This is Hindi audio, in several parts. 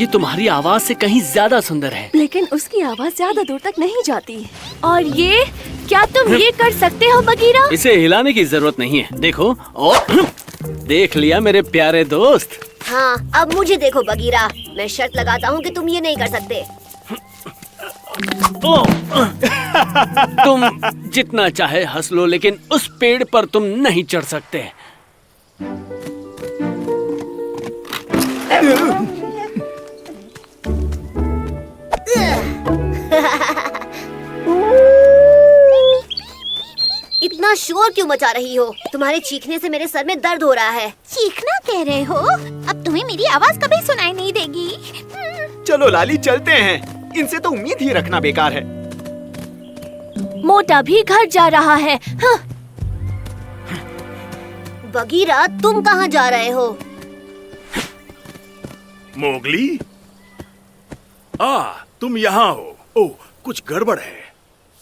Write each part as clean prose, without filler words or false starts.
ये तुम्हारी आवाज से कहीं ज्यादा सुंदर है। लेकिन उसकी आवाज ज्यादा दूर तक नहीं जाती। और ये क्या तुम ये कर सकते हो बगीरा? इसे हिलाने की जरूरत नहीं है। देखो और देख लिया मेरे प्यारे दोस्त। हाँ, अब मुझे देखो बगीरा, मैं शर्त लगाता हूँ कि तुम ये नहीं कर सकते। तुम जितना चाहे हंस लो, लेकिन उस पेड़ पर तुम नहीं चढ़ सकते। इतना शोर क्यों मचा रही हो? तुम्हारे चीखने से मेरे सर में दर्द हो रहा है। चीखना कह रहे हो? अब तुम्हें मेरी आवाज कभी सुनाई नहीं देगी। चलो लाली चलते हैं, इनसे तो उम्मीद ही रखना बेकार है। मोटा भी घर जा रहा है। हाँ। बगीरा, तुम कहाँ जा रहे हो? मोगली, तुम यहाँ हो। ओह, कुछ गड़बड़ है।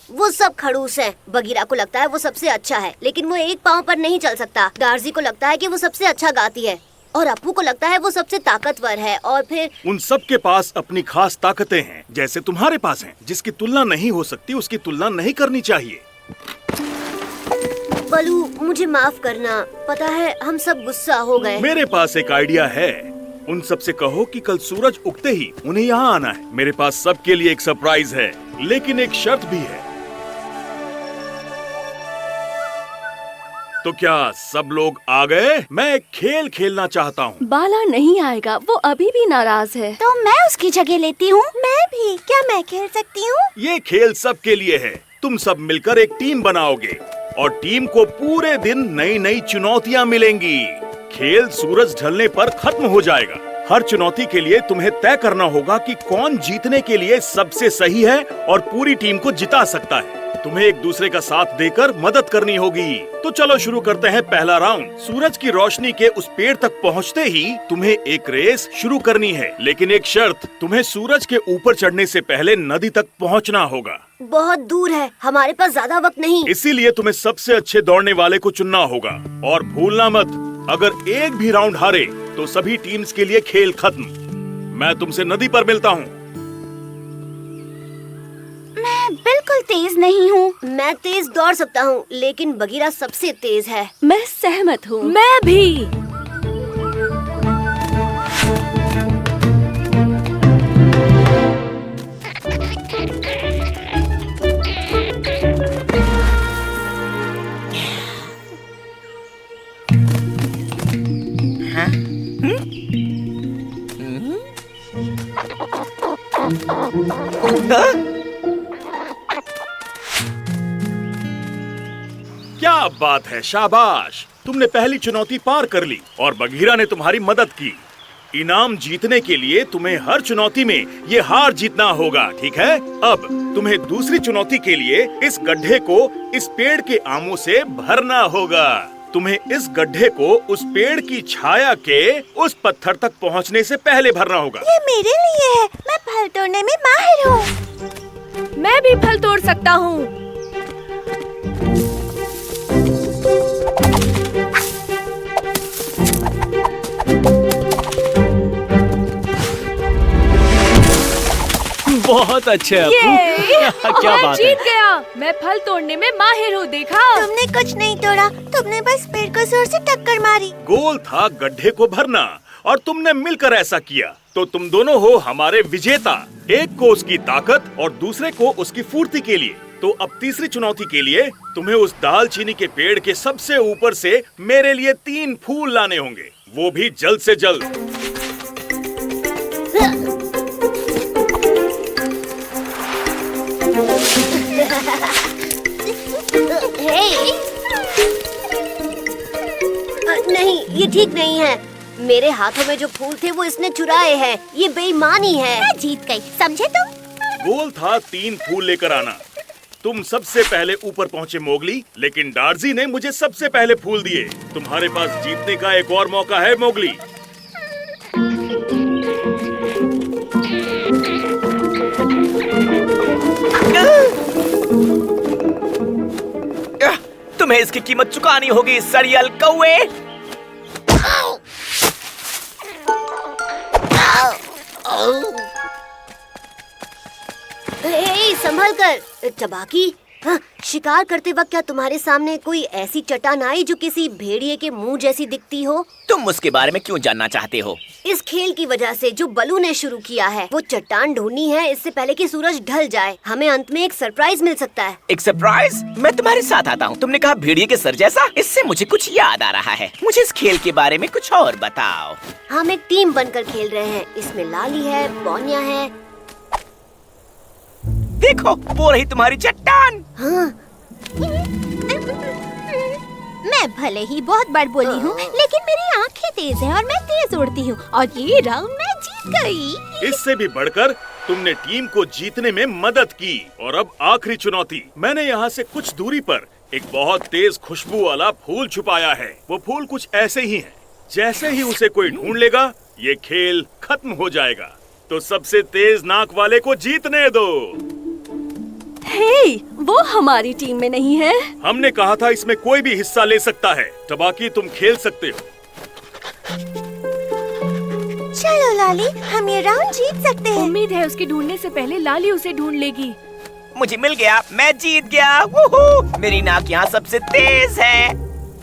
वो सब खड़ूस है। बगीरा को लगता है वो सबसे अच्छा है, लेकिन वो एक पाँव पर नहीं चल सकता। डार्जी को लगता है कि वो सबसे अच्छा गाती है, और अपू को लगता है वो सबसे ताकतवर है, और फिर उन सब के पास अपनी खास ताकतें हैं, जैसे तुम्हारे पास हैं। जिसकी तुलना नहीं हो सकती उसकी तुलना नहीं करनी चाहिए। बलू, मुझे माफ करना। पता है हम सब गुस्सा हो गए। मेरे पास एक आइडिया है। उन सब से कहो कि कल सूरज उगते ही उन्हें यहाँ आना है। मेरे पास सबके लिए एक सरप्राइज है, लेकिन एक शर्त भी है। तो क्या सब लोग आ गए? मैं एक खेल खेलना चाहता हूँ। बाला नहीं आएगा, वो अभी भी नाराज है। तो मैं उसकी जगह लेती हूँ। मैं भी। क्या मैं खेल सकती हूँ? ये खेल सबके लिए है। तुम सब मिलकर एक टीम बनाओगे और टीम को पूरे दिन नई नई चुनौतियाँ मिलेंगी। खेल सूरज ढलने पर खत्म हो जाएगा। हर चुनौती के लिए तुम्हें तय करना होगा कि कौन जीतने के लिए सबसे सही है और पूरी टीम को जिता सकता है। तुम्हें एक दूसरे का साथ देकर मदद करनी होगी। तो चलो शुरू करते हैं पहला राउंड। सूरज की रोशनी के उस पेड़ तक पहुंचते ही तुम्हें एक रेस शुरू करनी है, लेकिन एक शर्त, तुम्हें सूरज के ऊपर चढ़ने से पहले नदी तक पहुंचना होगा। बहुत दूर है, हमारे पास ज्यादा वक्त नहीं। इसीलिए तुम्हें सबसे अच्छे दौड़ने वाले को चुनना होगा। और भूलना मत, अगर एक भी राउंड हारे तो सभी टीम्स के लिए खेल खत्म। मैं तुमसे नदी पर मिलता हूँ। मैं बिल्कुल तेज नहीं हूँ। मैं तेज दौड़ सकता हूँ, लेकिन बगीरा सबसे तेज है। मैं सहमत हूँ। मैं भी। क्या बात है, शाबाश। तुमने पहली चुनौती पार कर ली और बगीरा ने तुम्हारी मदद की। इनाम जीतने के लिए तुम्हें हर चुनौती में ये हार जीतना होगा, ठीक है? अब तुम्हें दूसरी चुनौती के लिए इस गड्ढे को इस पेड़ के आमों से भरना होगा। तुम्हें इस गड्ढे को उस पेड़ की छाया के उस पत्थर तक पहुंचने से पहले भरना होगा। ये मेरे लिए है। मैं फल तोड़ने में माहिर हूँ। मैं भी फल तोड़ सकता हूँ। बहुत अच्छे अपू। क्या मैं बात जीत है। गया। मैं फल तोड़ने में माहिर हूँ, देखा? तुमने कुछ नहीं तोड़ा, तुमने बस पेड़ को जोर से टक्कर मारी। गोल था गड्ढे को भरना और तुमने मिलकर ऐसा किया। तो तुम दोनों हो हमारे विजेता, एक को उसकी ताकत और दूसरे को उसकी फुर्ती के लिए। तो अब तीसरी चुनौती के लिए तुम्हें उस दालचीनी के पेड़ के सबसे ऊपर से मेरे लिए 3 फूल लाने होंगे, वो भी जल्द से जल्द। नहीं, ये ठीक नहीं है। मेरे हाथों में जो फूल थे वो इसने चुराए हैं। ये बेईमानी है। मैं जीत गई, समझे तुम? गोल था 3 फूल लेकर आना। तुम सबसे पहले ऊपर पहुंचे मोगली, लेकिन डार्जी ने मुझे सबसे पहले फूल दिए। तुम्हारे पास जीतने का एक और मौका है मोगली। तुम्हें इसकी कीमत चुकानी होगी, सड़ियल कौवे। संभल कर टबाकी। हाँ, शिकार करते वक्त क्या तुम्हारे सामने कोई ऐसी चट्टान आई जो किसी भेड़िए के मुंह जैसी दिखती हो? तुम उसके बारे में क्यों जानना चाहते हो? इस खेल की वजह से जो बलू ने शुरू किया है, वो चट्टान ढूंढनी है इससे पहले कि सूरज ढल जाए। हमें अंत में एक सरप्राइज मिल सकता है। एक सरप्राइज? मैं तुम्हारे साथ आता हूँ। तुमने कहा भेड़िए के सर जैसा? इससे मुझे कुछ याद आ रहा है। मुझे इस खेल के बारे में कुछ और बताओ। हम एक टीम बनकर खेल रहे हैं। इसमें लाली है, पौनिया है। देखो, वो रही तुम्हारी चट्टान। हाँ। मैं भले ही बहुत बड़ बोली हूँ, लेकिन मेरी आँखें तेज हैं और मैं तेज उड़ती हूँ और ये राउंड मैं जीत गई। इससे भी बढ़कर तुमने टीम को जीतने में मदद की। और अब आखिरी चुनौती। मैंने यहाँ से कुछ दूरी पर एक बहुत तेज खुशबू वाला फूल छुपाया है। वो फूल कुछ ऐसे ही है। जैसे ही उसे कोई ढूंढ लेगा, ये खेल खत्म हो जाएगा। तो सबसे तेज नाक वाले को जीतने दो। हे, वो हमारी टीम में नहीं है। हमने कहा था इसमें कोई भी हिस्सा ले सकता है। टबाकी, तुम खेल सकते हो। चलो लाली, हम ये राउंड जीत सकते हैं। उम्मीद है उसके ढूंढने से पहले लाली उसे ढूंढ लेगी। मुझे मिल गया, मैं जीत गया। वूहू! मेरी नाक यहाँ सबसे तेज है।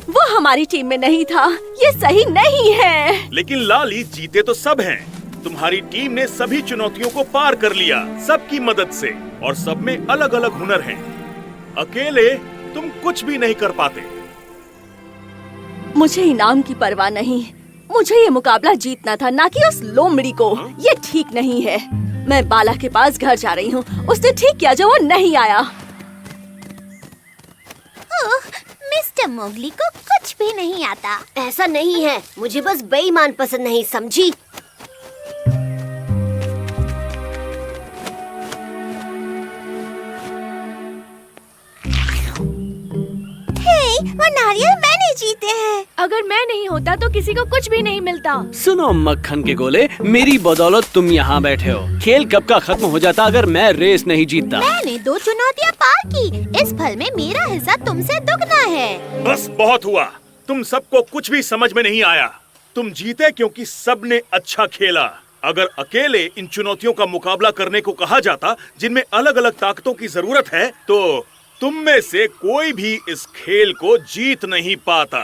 वो हमारी टीम में नहीं था। ये सही नहीं है। लेकिन लाली, जीते तो सब हैं। तुम्हारी टीम ने सभी चुनौतियों को पार कर लिया, सबकी मदद से, और सब में अलग अलग हुनर हैं। अकेले तुम कुछ भी नहीं कर पाते। मुझे इनाम की परवाह नहीं। मुझे ये मुकाबला जीतना था, ना कि उस लोमड़ी को। ये ठीक नहीं है। मैं बाला के पास घर जा रही हूँ। उसने ठीक किया जो वो नहीं आया। ओह, मिस्टर मोगली को कुछ भी नहीं आता। ऐसा नहीं है, मुझे बस बेईमान पसंद नहीं, समझी? वो नारियल मैंने जीते हैं। अगर मैं नहीं होता तो किसी को कुछ भी नहीं मिलता। सुनो मक्खन के गोले, मेरी बदौलत तुम यहाँ बैठे हो। खेल कब का खत्म हो जाता अगर मैं रेस नहीं जीतता। मैंने 2 चुनौतियाँ पार की। इस फल में मेरा हिस्सा तुमसे दुगना है। बस बहुत हुआ। तुम सबको कुछ भी समझ में नहीं आया। तुम जीते क्योंकि सबने अच्छा खेला। अगर अकेले इन चुनौतियों का मुकाबला करने को कहा जाता, जिनमें अलग अलग ताकतों की जरूरत है, तो तुम में से कोई भी इस खेल को जीत नहीं पाता।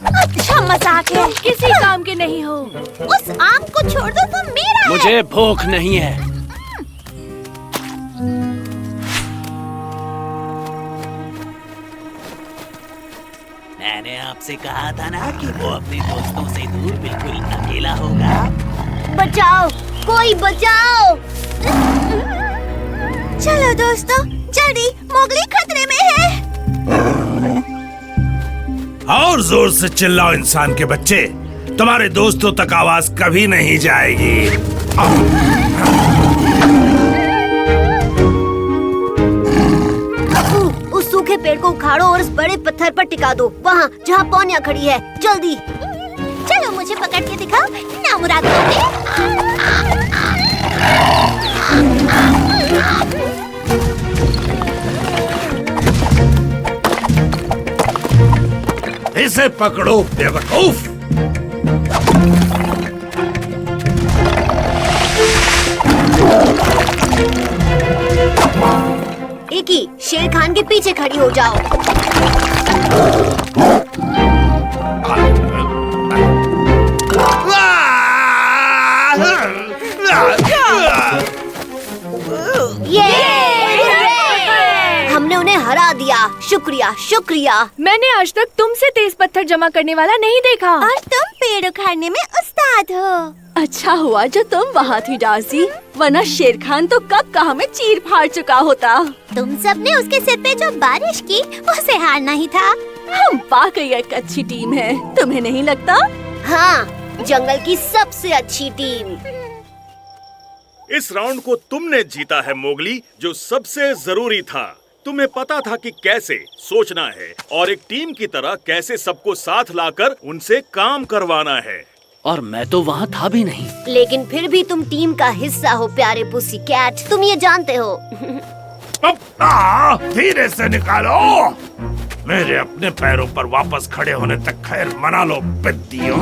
अच्छा मजाक है। किसी काम के नहीं हो। उस आम को छोड़ दो, वो मेरा है। मुझे भूख नहीं है। मैंने आपसे कहा था ना कि वो अपने दोस्तों से दूर बिल्कुल अकेला होगा। बचाओ, कोई बचाओ। चलो दोस्तों, जल्दी, मोगली खतरे में है। और जोर से चिल्लाओ इंसान के बच्चे। तुम्हारे दोस्तों तक आवाज कभी नहीं जाएगी। उस सूखे पेड़ को उखाड़ो और उस बड़े पत्थर पर टिका दो, वहाँ जहाँ पौनिया खड़ी है। जल्दी। चलो मुझे पकड़ के दिखाओ, ना मुराद होते। इसे पकड़ो बेवकूफ। एक ही शेर खान के पीछे खड़ी हो जाओ। हमने उन्हें हरा दिया। शुक्रिया, शुक्रिया। मैंने आज तक तुमसे तेज पत्थर जमा करने वाला नहीं देखा। और तुम पेड़ उखाड़ने में उस्ताद हो। अच्छा हुआ जो तुम वहाँ थी डार्सी, वरना शेर खान तो कब का हमें चीर फाड़ चुका होता। तुम सबने उसके सिर पे जो बारिश की, उसे हारना ही था। हम वाकई एक अच्छी टीम है, तुम्हें नहीं लगता? हाँ, जंगल की सबसे अच्छी टीम। इस राउंड को तुमने जीता है मोगली, जो सबसे जरूरी था। तुम्हें पता था कि कैसे सोचना है और एक टीम की तरह कैसे सबको साथ लाकर उनसे काम करवाना है। और मैं तो वहाँ था भी नहीं। लेकिन फिर भी तुम टीम का हिस्सा हो प्यारे पुसी कैट, तुम ये जानते हो। धीरे से निकालो। मेरे अपने पैरों पर वापस खड़े होने तक खैर मना लो बिद्दियों।